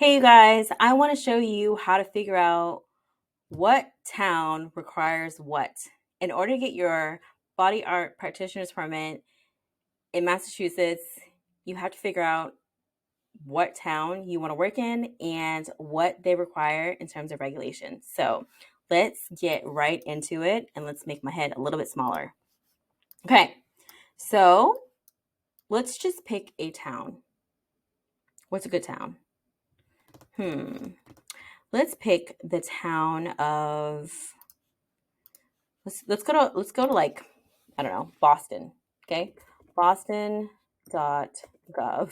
Hey you guys, I want to show you how to figure out what town requires what. In order to get your body art practitioner's permit in Massachusetts, you have to figure out what town you want to work in and what they require in terms of regulations. So let's get right into it and let's make my head a little bit smaller. Okay, so let's just pick a town. What's a good town? Let's pick the town of let's go to like, I don't know, Boston. Okay. Boston.gov. All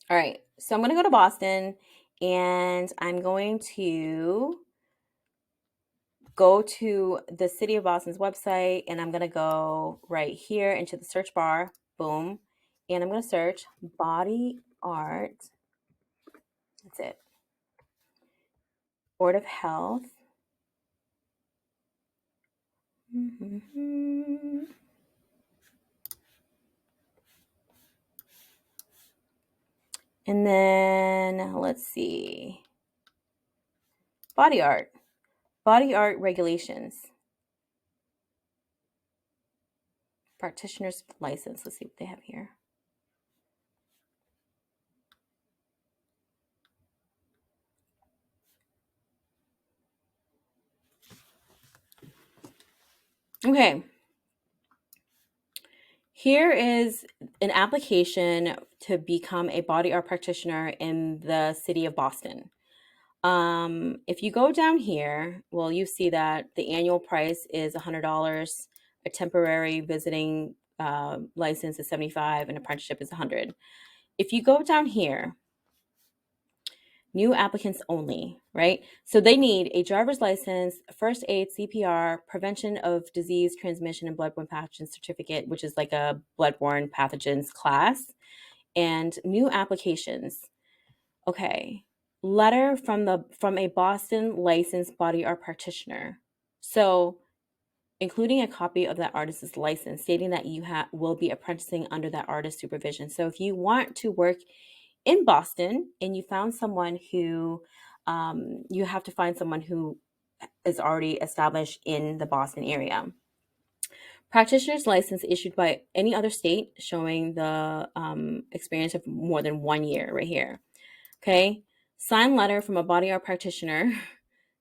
right. So I'm going to go to Boston and I'm going to go to the city of Boston's website and I'm going to go right here into the search bar. Boom. And I'm going to search body art. That's it. Board of Health. And then let's see. Body art regulations. Practitioner's license. Let's see what they have here. Okay. Here is an application to become a body art practitioner in the city of Boston. If you go down here, well, you see that the annual price is $100. A temporary visiting license is $75, and apprenticeship is $100. If you go down here, new applicants only, right? So they need a driver's license, first aid, CPR, prevention of disease transmission and bloodborne pathogens certificate, which is like a bloodborne pathogens class, and new applications. Okay. Letter from a Boston licensed body art practitioner. So including a copy of that artist's license stating that you will be apprenticing under that artist's supervision. So if you want to work in Boston and you found someone who, you have to find someone who is already established in the Boston area. Practitioner's license issued by any other state showing the experience of more than 1 year right here. Okay. Signed letter from a body art practitioner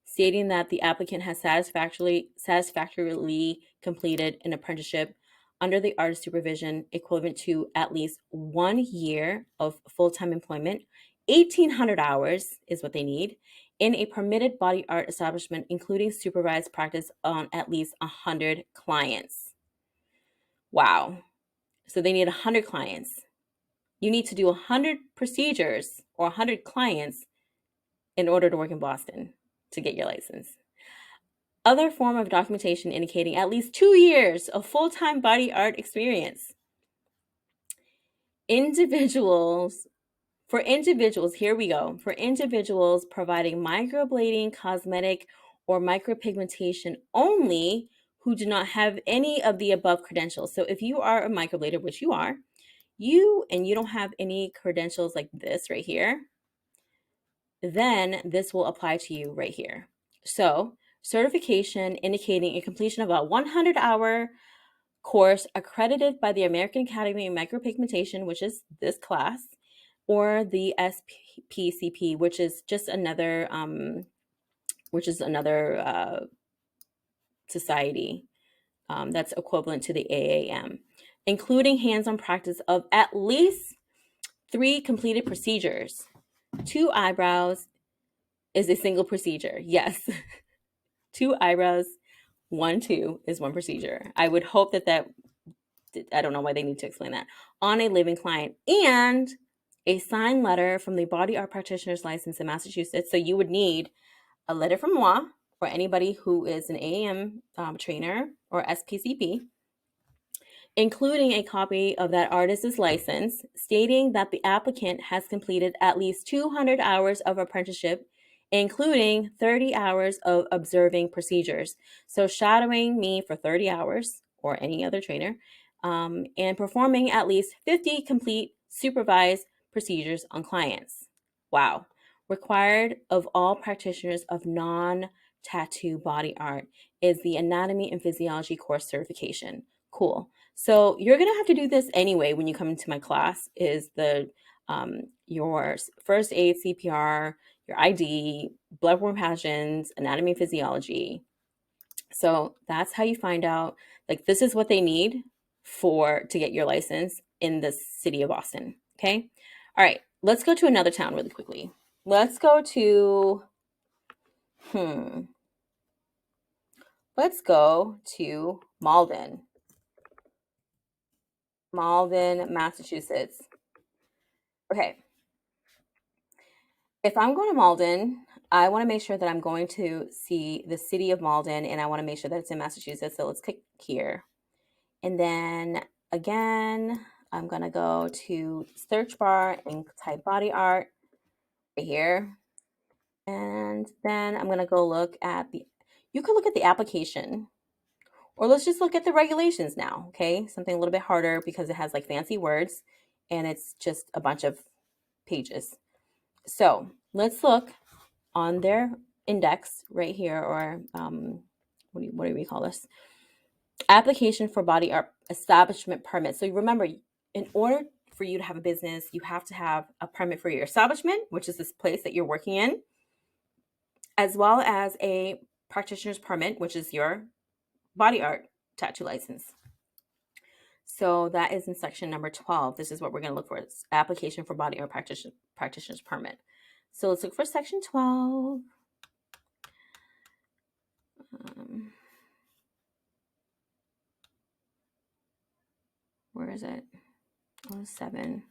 stating that the applicant has satisfactorily completed an apprenticeship under the artist supervision equivalent to at least 1 year of full-time employment. 1,800 hours is what they need in a permitted body art establishment, including supervised practice on at least 100 clients. Wow. So they need 100 clients. You need to do 100 procedures or 100 clients in order to work in Boston to get your license. Other form of documentation indicating at least 2 years of full-time body art experience. For individuals, here we go. For individuals providing microblading, cosmetic, or micropigmentation only who do not have any of the above credentials. So if you are a microblader, which you are, you don't have any credentials like this right here, then this will apply to you right here. So certification indicating a completion of a 100-hour course accredited by the American Academy of Micropigmentation, which is this class, or the SPCP, which is just another society that's equivalent to the AAM, including hands-on practice of at least 3 completed procedures. 2 eyebrows is a single procedure. Yes. 2 eyebrows, 1, 2 is 1 procedure. I would hope that I don't know why they need to explain that. On a living client, and a signed letter from the body art practitioner's license in Massachusetts. So you would need a letter from moi or anybody who is an AAM trainer or SPCP, including a copy of that artist's license stating that the applicant has completed at least 200 hours of apprenticeship, including 30 hours of observing procedures. So shadowing me for 30 hours or any other trainer, and performing at least 50 complete supervised procedures on clients. Wow. Required of all practitioners of non-tattoo body art is the anatomy and physiology course certification. Cool. So you're gonna have to do this anyway when you come into my class. Is the your first aid, CPR, your ID, bloodborne pathogens, anatomy and physiology. So that's how you find out, like, this is what they need for to get your license in the city of Boston. Okay. All right. Let's go to another town really quickly. Let's go to let's go to Malden. Malden, Massachusetts. Okay. If I'm going to Malden, I want to make sure that I'm going to see the city of Malden, and I want to make sure that it's in Massachusetts. So let's click here. And then again, I'm going to go to search bar and type body art right here. And then I'm going to go look at you can look at the application, or let's just look at the regulations now. Okay. Something a little bit harder because it has like fancy words and it's just a bunch of pages. So let's look on their index right here, or what do we call this? Application for body art establishment permit. So remember, in order for you to have a business, you have to have a permit for your establishment, which is this place that you're working in, as well as a practitioner's permit, which is your body art tattoo license. So that is in section number 12. This is what we're going to look for. It's application for body art practitioner's permit. So let's look for section 12. Where is it? Oh, 7.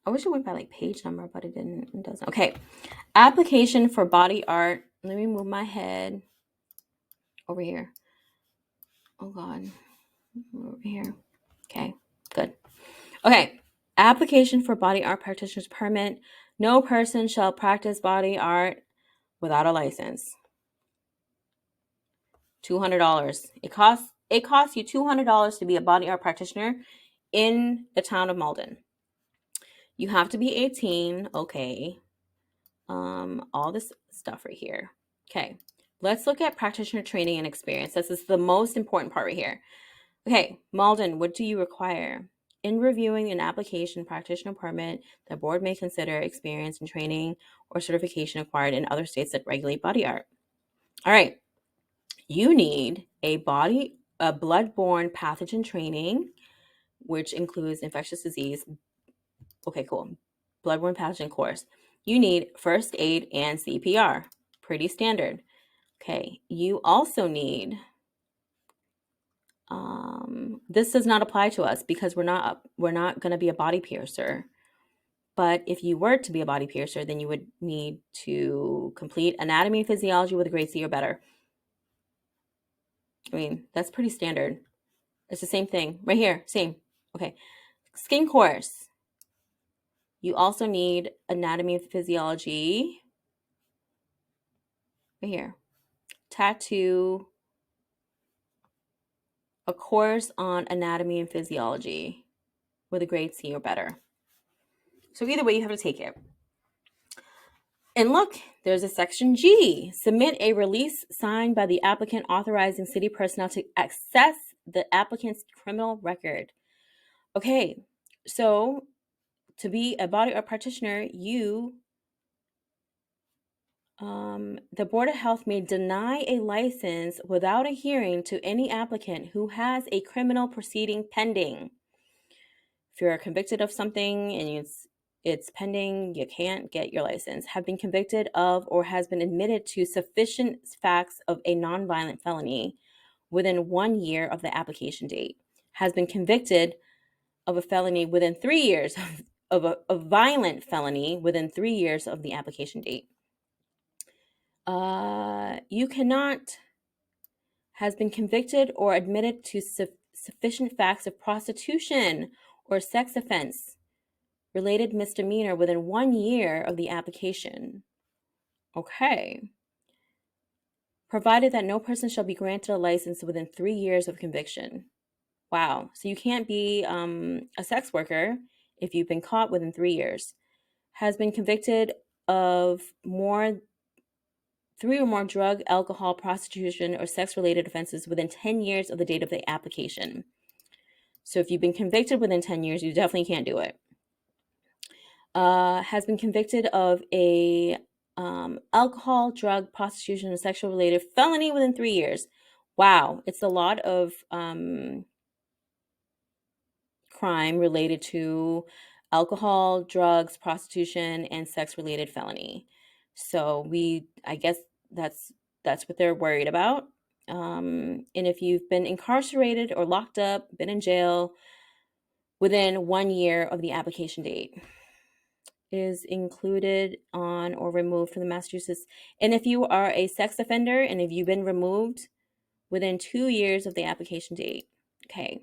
I wish it went by like page number, but it didn't. It doesn't. Okay. Application for body art. Let me move my head over here. Oh God. Over here. Okay. Good. Okay. Application for body art practitioner's permit. No person shall practice body art without a license. $200. It costs you $200 to be a body art practitioner in the town of Malden. You have to be 18. Okay. All this stuff right here. Okay. Let's look at practitioner training and experience. This is the most important part right here. Okay, Malden, what do you require? In reviewing an application practitioner permit, the board may consider experience and training or certification acquired in other states that regulate body art. All right. You need a bloodborne pathogen training, which includes infectious disease. Okay, cool. Bloodborne pathogen course. You need first aid and CPR. Pretty standard. Okay, you also need, this does not apply to us because we're not going to be a body piercer. But if you were to be a body piercer, then you would need to complete anatomy and physiology with a grade C or better. I mean, that's pretty standard. It's the same thing right here. Same. Okay. Skin course. You also need anatomy and physiology right here. Tattoo, a course on anatomy and physiology with a grade C or better. So either way, you have to take it. And look, there's a section G. Submit a release signed by the applicant authorizing city personnel to access the applicant's criminal record. Okay, so to be a body art practitioner, the Board of Health may deny a license without a hearing to any applicant who has a criminal proceeding pending. If you're convicted of something and it's pending, you can't get your license. Have been convicted of or has been admitted to sufficient facts of a nonviolent felony within 1 year of the application date. Has been convicted of a felony within 3 years of a violent felony within 3 years of the application date. You cannot, has been convicted or admitted to sufficient facts of prostitution or sex offense related misdemeanor within 1 year of the application. Okay. Provided that no person shall be granted a license within 3 years of conviction. Wow. So you can't be a sex worker if you've been caught within 3 years. Has been convicted of three or more drug, alcohol, prostitution, or sex related offenses within 10 years of the date of the application. So if you've been convicted within 10 years, you definitely can't do it. Has been convicted of a alcohol, drug, prostitution, or sexual related felony within 3 years. Wow, it's a lot of crime related to alcohol, drugs, prostitution, and sex related felony. So I guess that's what they're worried about. And if you've been incarcerated or locked up, been in jail within 1 year of the application date, is included on or removed from the Massachusetts. And if you are a sex offender and if you've been removed within 2 years of the application date. Okay.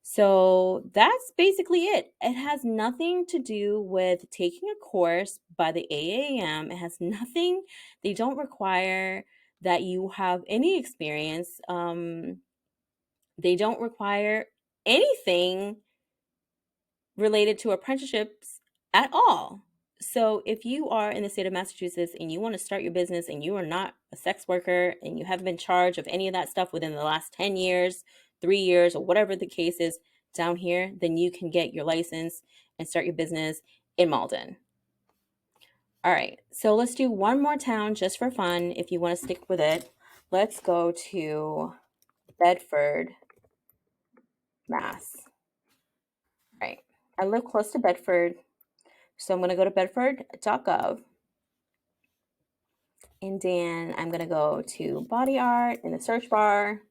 So that's basically it. It has nothing to do with taking a course by the AAM. It has nothing, they don't require that you have any experience. They don't require anything related to apprenticeships at all. So if you are in the state of Massachusetts and you want to start your business and you are not a sex worker and you haven't been charged of any of that stuff within the last 10 years, 3 years, or whatever the case is down here, then you can get your license and start your business in Malden. All right, so let's do one more town just for fun if you want to stick with it. Let's go to Bedford, Mass. All right, I live close to Bedford. So I'm going to go to bedford.gov, and then I'm going to go to body art in the search bar.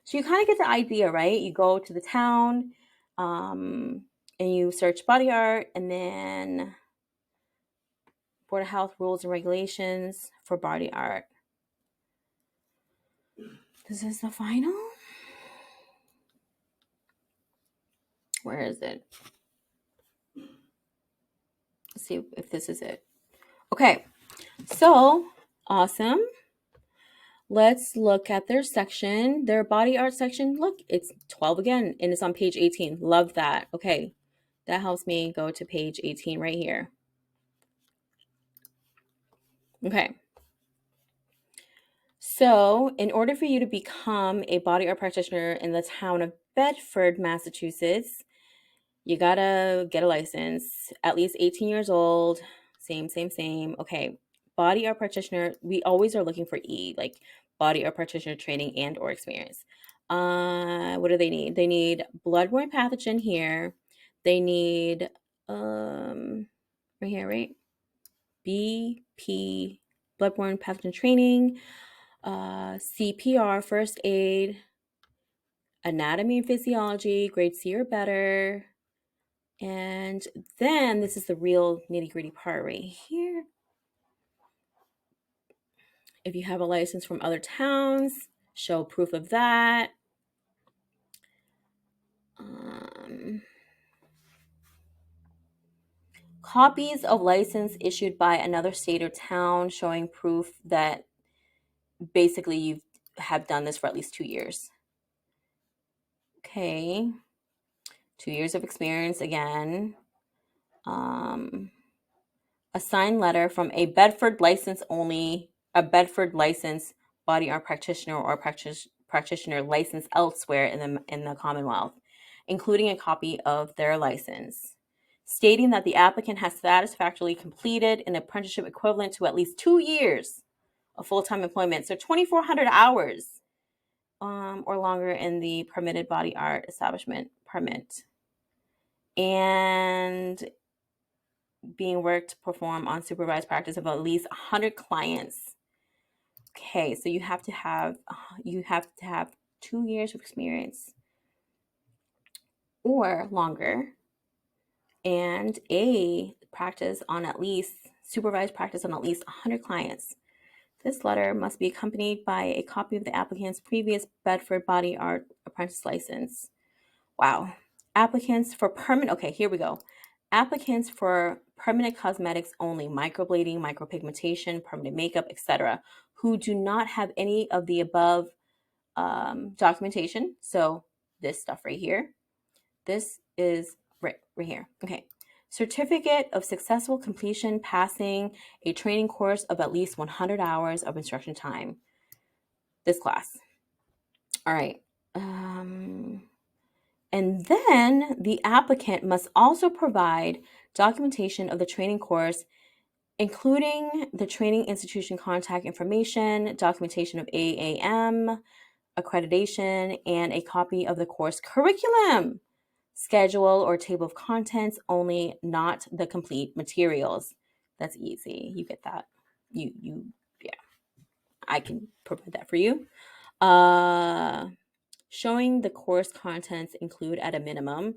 So you kind of get the idea, right? You go to the town and you search body art, and then Board of Health rules and regulations for body art. This is the final? Where is it? Let's see if this is it. Okay, so awesome. Let's look at their section, their body art section. Look, it's 12 again, and it's on page 18. Love that. Okay, that helps me go to page 18 right here. Okay. So, in order for you to become a body art practitioner in the town of Bedford, Massachusetts, you gotta get a license, at least 18 years old. Same. Okay, body art practitioner, we always are looking for E, like body art practitioner training and or experience. What do they need? They need bloodborne pathogen here. They need, right here, right? BP, bloodborne pathogen training, CPR, first aid, anatomy and physiology, grade C or better. And then this is the real nitty-gritty part right here. If you have a license from other towns, show proof of that. Copies of license issued by another state or town showing proof that basically you have done this for at least 2 years. Okay. 2 years of experience again. A signed letter from a Bedford license body art practitioner or practitioner licensed elsewhere in the Commonwealth, including a copy of their license, stating that the applicant has satisfactorily completed an apprenticeship equivalent to at least 2 years of full-time employment, so 2,400 hours or longer in the permitted body art establishment permit, and being worked to perform on supervised practice of at least 100 clients. Okay, so you have to have 2 years of experience or longer, and a practice on at least supervised practice on at least 100 clients. This letter must be accompanied by a copy of the applicant's previous Bedford body art apprentice license. Wow. Applicants for permanent, okay, here we go. Applicants for permanent cosmetics only, microblading, micropigmentation, permanent makeup, etc., who do not have any of the above documentation. So this stuff right here. This is right here. Okay. Certificate of successful completion passing a training course of at least 100 hours of instruction time. This class. All right. And then the applicant must also provide documentation of the training course, including the training institution contact information, documentation of AAM, accreditation, and a copy of the course curriculum, schedule or table of contents only, not the complete materials. That's easy. You get that. Yeah, I can provide that for you. Showing the course contents include at a minimum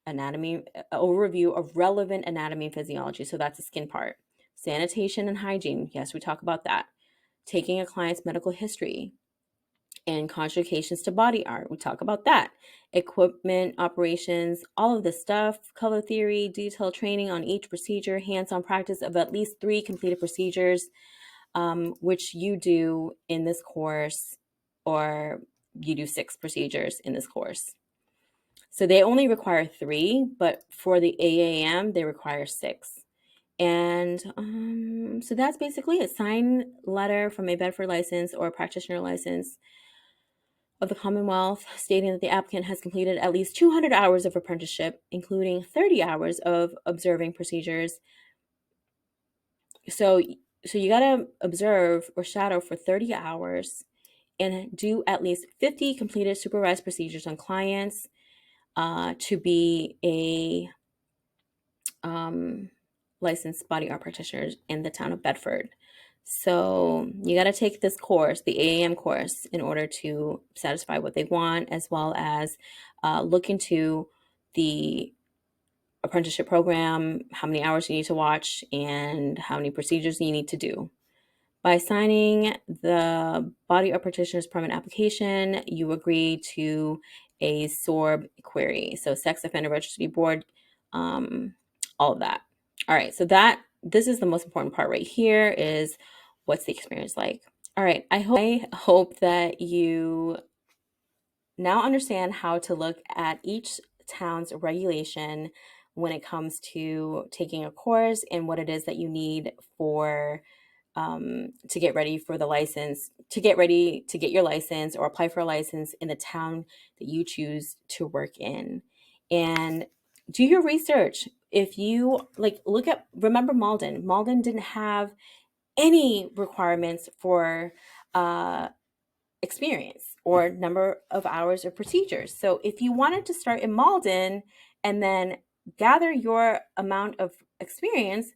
anatomy, overview of relevant anatomy and physiology. So that's the skin part. Sanitation and hygiene. Yes, we talk about that. Taking a client's medical history and contraindications to body art. We talk about that. Equipment, operations, all of this stuff, color theory, detailed training on each procedure, hands-on practice of at least 3 completed procedures, which you do in this course, or you do 6 procedures in this course. So they only require 3, but for the AAM, they require 6. And so that's basically a signed letter from a Bedford license or practitioner license of the Commonwealth stating that the applicant has completed at least 200 hours of apprenticeship, including 30 hours of observing procedures. So you got to observe or shadow for 30 hours and do at least 50 completed supervised procedures on clients to be a licensed body art practitioner in the town of Bedford. So you got to take this course, the AAM course, in order to satisfy what they want, as well as look into the apprenticeship program, how many hours you need to watch, and how many procedures you need to do. By signing the body art practitioner's permit application, you agree to a SORB query, so Sex Offender Registry Board, all of that. All right, so this is the most important part right here, is what's the experience like. All right, I hope that you now understand how to look at each town's regulation when it comes to taking a course and what it is that you need for to get ready for the license, to get your license or apply for a license in the town that you choose to work in. And do your research. If you remember Malden. Malden didn't have any requirements for experience or number of hours of procedures. So if you wanted to start in Malden and then gather your amount of experience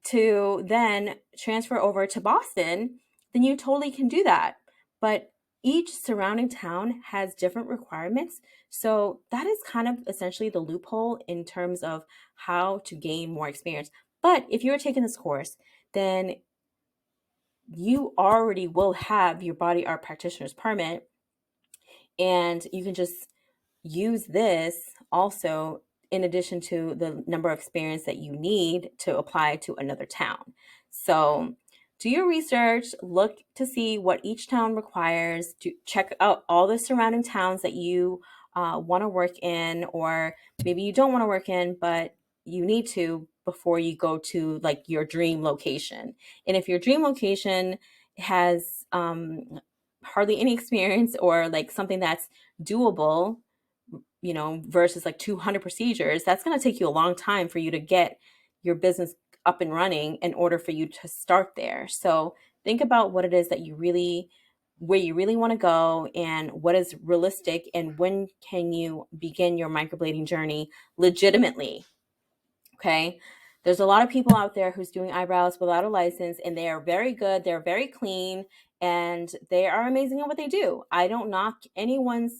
to then transfer over to Boston, then you totally can do that. But each surrounding town has different requirements. So that is kind of essentially the loophole in terms of how to gain more experience. But if you're taking this course, then you already will have your body art practitioner's permit, and you can just use this also in addition to the number of experience that you need to apply to another town. So do your research, look to see what each town requires, check out all the surrounding towns that you want to work in, or maybe you don't want to work in, but you need to before you go to like your dream location. And if your dream location has hardly any experience or like something that's doable, versus like 200 procedures, that's going to take you a long time for you to get your business up and running in order for you to start there. So think about what it is that where you really want to go and what is realistic, and when can you begin your microblading journey legitimately. Okay. There's a lot of people out there who's doing eyebrows without a license, and they are very good. They're very clean, and they are amazing at what they do. I don't knock anyone.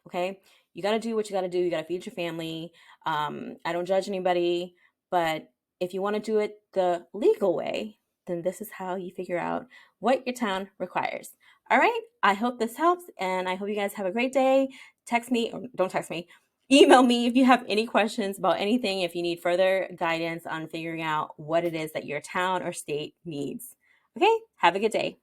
Okay. You got to do what you got to do. You got to feed your family. I don't judge anybody, but if you want to do it the legal way, then this is how you figure out what your town requires. All right. I hope this helps, and I hope you guys have a great day. Text me, or don't text me. Email me if you have any questions about anything, if you need further guidance on figuring out what it is that your town or state needs. Okay. Have a good day.